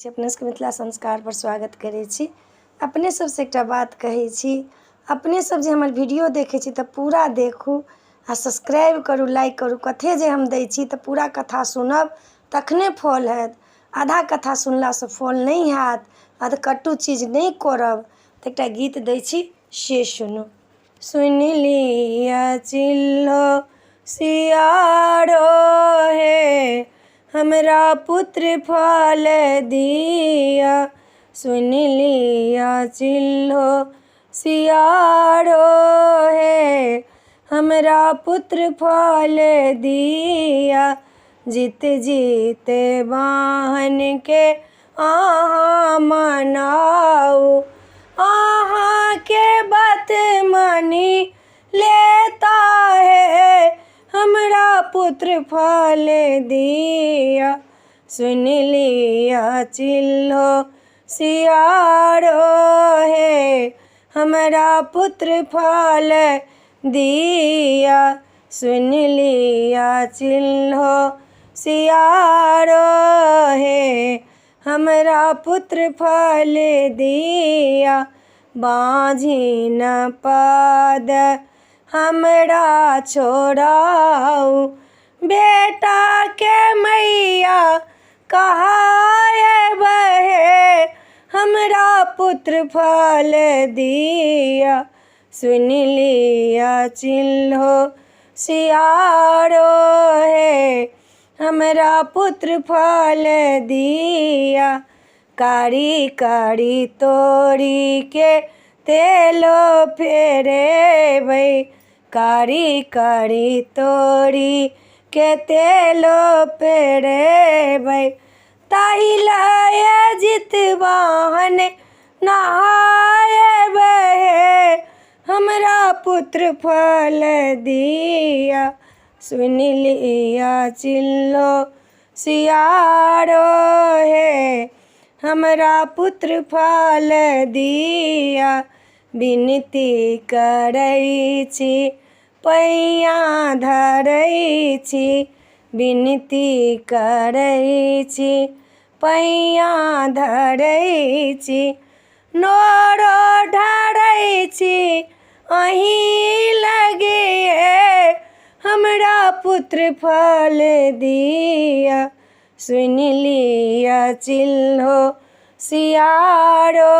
अपने सबके मिथिला संस्कार पर स्वागत करै छी। अपने सबसे एकटा बात कहै छी, अपने सब जे हमर वीडियो देखै छी तऽ पूरा देखू आ सब्सक्राइब करू, लाइक करू। कथे जे हम दै छी तऽ पूरा कथा सुनब तखने फल हैत। आधा कथा सुनलासँ फल नहीं हैत, अधकट्टू चीज नहीं करब। तऽ एकटा गीत दै छी, से सुनू। सुन लिया चिल्लो सियारो हे, हमरा पुत्र फल दिया। सुन लिया चिल्लो सियारो हे, हमरा पुत्र फल दिया। जीत जीत वाहन के आहाँ मनाओ, आहाँ के बात मानी लेता है, हमरा पुत्र फल दिया। सुन लिया चिल्लो सियारो हे, हमरा पुत्र फल दिया। सुन लिया चिल्लो सियारो हे, हमरा पुत्र फल दिया। बाँझी न पद हमरा छोड़ाऊ, बेटा के मैया कहाए बहे, हमरा पुत्र फल दिया। सुन लिया चिल्लो सियारो हे, हमरा पुत्र फल दिया। कारी कारी तोरी के तेलो फेरेबै, कारी कारी तोरी के तेलो फेरेबै। ताहि लए जितवाहन नहाए बहे, हमरा पुत्र फल दिया। सुन लिया चिल्लो सियारो हे, हमरा पुत्र फल दिया। विनती करै छी पैया धरै छी, विनती करै छी पैया धरै छी। नोरो ढारै छी अहीं लगे, हमरा पुत्र फल दिया। सुन लिया चिल्लो सियारो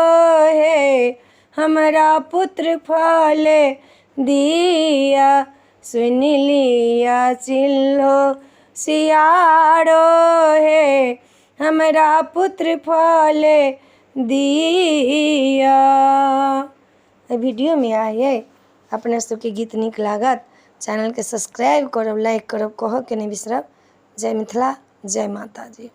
हे, हमरा पुत्र फल दिया। सुन लिया चिल्लो सियारो हे, हमरा पुत्र फल दिया। वीडियो में आइए अपने सबके गीत नीक लागत, चैनल के सब्सक्राइब करब, लाइक करब, कहब के नहीं बिसरब। जय मिथिला, जय माता दी।